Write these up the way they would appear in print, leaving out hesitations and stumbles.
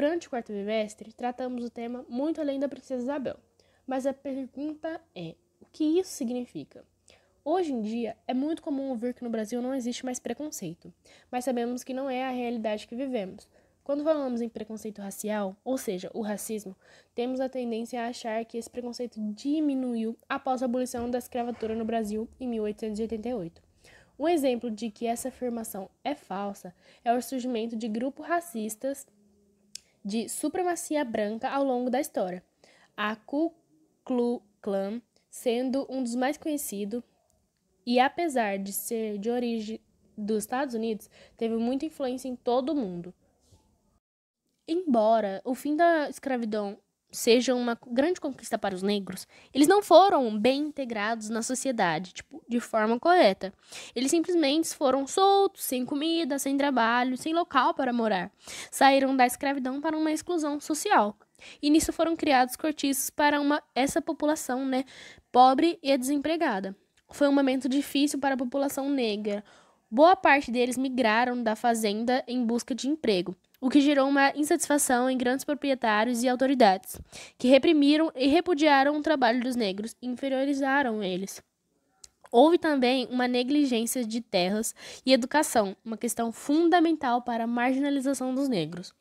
Durante o quarto bimestre, tratamos o tema Muito Além da Princesa Isabel. Mas a pergunta é, o que isso significa? Hoje em dia, é muito comum ouvir que no Brasil não existe mais preconceito, mas sabemos que não é a realidade que vivemos. Quando falamos em preconceito racial, ou seja, o racismo, temos a tendência a achar que esse preconceito diminuiu após a abolição da escravatura no Brasil em 1888. Um exemplo de que essa afirmação é falsa é o surgimento de grupos racistas de supremacia branca ao longo da história. A Ku Klux Klan sendo um dos mais conhecidos e, apesar de ser de origem dos Estados Unidos, teve muita influência em todo o mundo. Embora o fim da escravidão seja uma grande conquista para os negros, eles não foram bem integrados na sociedade, de forma correta. Eles simplesmente foram soltos, sem comida, sem trabalho, sem local para morar. Saíram da escravidão para uma exclusão social. E nisso foram criados cortiços para essa população, pobre e desempregada. Foi um momento difícil para a população negra. Boa parte deles migraram da fazenda em busca de emprego, o que gerou uma insatisfação em grandes proprietários e autoridades, que reprimiram e repudiaram o trabalho dos negros e inferiorizaram eles. Houve também uma negligência de terras e educação, uma questão fundamental para a marginalização dos negros,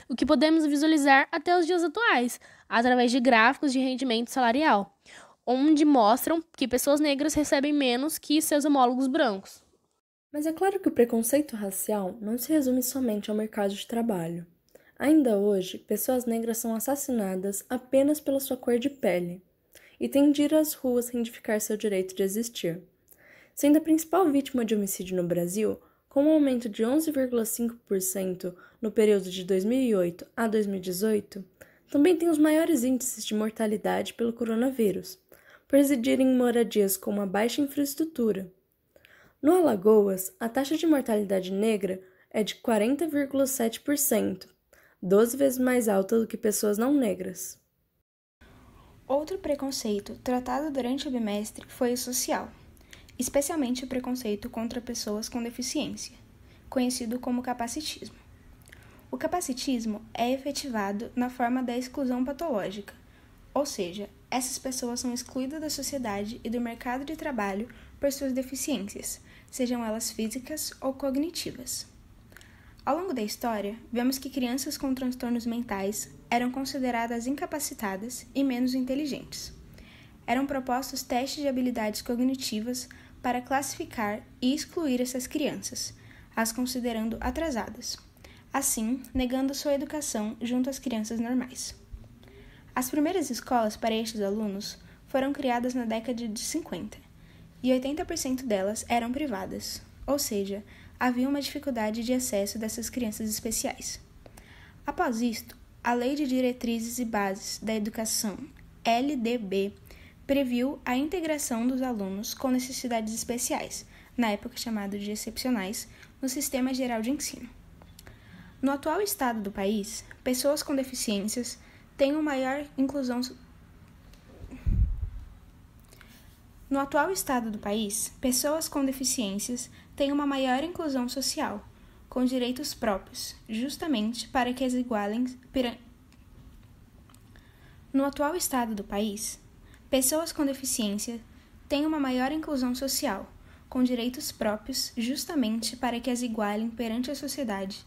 o que podemos visualizar até os dias atuais, através de gráficos de rendimento salarial, onde mostram que pessoas negras recebem menos que seus homólogos brancos. Mas é claro que o preconceito racial não se resume somente ao mercado de trabalho. Ainda hoje, pessoas negras são assassinadas apenas pela sua cor de pele e têm de ir às ruas reivindicar seu direito de existir. Sendo a principal vítima de homicídio no Brasil, com um aumento de 11,5% no período de 2008 a 2018, também tem os maiores índices de mortalidade pelo coronavírus, por residirem em moradias com uma baixa infraestrutura. No Alagoas, a taxa de mortalidade negra é de 40,7%, 12 vezes mais alta do que pessoas não negras. Outro preconceito tratado durante o bimestre foi o social, especialmente o preconceito contra pessoas com deficiência, conhecido como capacitismo. O capacitismo é efetivado na forma da exclusão patológica, ou seja, essas pessoas são excluídas da sociedade e do mercado de trabalho por suas deficiências, sejam elas físicas ou cognitivas. Ao longo da história, vemos que crianças com transtornos mentais eram consideradas incapacitadas e menos inteligentes. Eram propostos testes de habilidades cognitivas para classificar e excluir essas crianças, as considerando atrasadas, assim negando sua educação junto às crianças normais. As primeiras escolas para estes alunos foram criadas na década de 50, e 80% delas eram privadas, ou seja, havia uma dificuldade de acesso dessas crianças especiais. Após isto, a Lei de Diretrizes e Bases da Educação, LDB, previu a integração dos alunos com necessidades especiais, na época chamado de excepcionais, no Sistema Geral de Ensino. No atual estado do país, pessoas com deficiências têm uma maior inclusão social, com direitos próprios, justamente para que as igualem No atual estado do país, pessoas com deficiência têm uma maior inclusão social, com direitos próprios, justamente para que as igualem perante a sociedade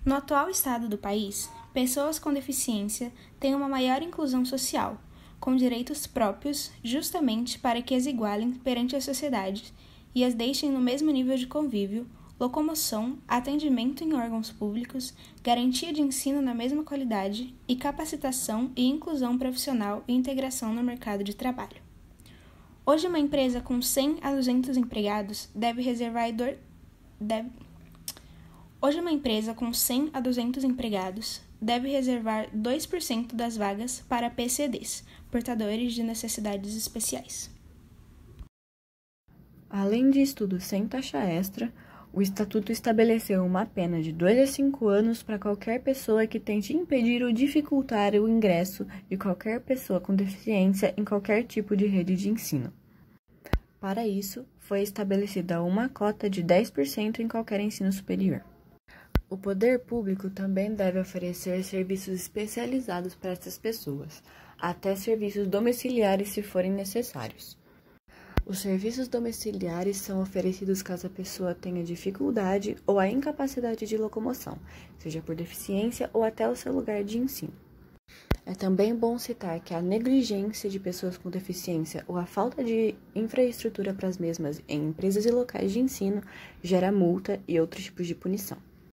No atual estado do país, pessoas com deficiência têm uma maior inclusão social, com direitos próprios, justamente para que as igualem perante a sociedade e as deixem no mesmo nível de convívio, locomoção, atendimento em órgãos públicos, garantia de ensino na mesma qualidade e capacitação e inclusão profissional e integração no mercado de trabalho. Hoje, uma empresa com 100 a 200 empregados deve reservar 2% das vagas para PCDs, portadores de necessidades especiais. Além de estudos sem taxa extra, o Estatuto estabeleceu uma pena de 2 a 5 anos para qualquer pessoa que tente impedir ou dificultar o ingresso de qualquer pessoa com deficiência em qualquer tipo de rede de ensino. Para isso, foi estabelecida uma cota de 10% em qualquer ensino superior. O poder público também deve oferecer serviços especializados para essas pessoas, até serviços domiciliares se forem necessários. Os serviços domiciliares são oferecidos caso a pessoa tenha dificuldade ou a incapacidade de locomoção, seja por deficiência ou até o seu lugar de ensino. É também bom citar que a negligência de pessoas com deficiência ou a falta de infraestrutura para as mesmas em empresas e locais de ensino gera multa e outros tipos de punição.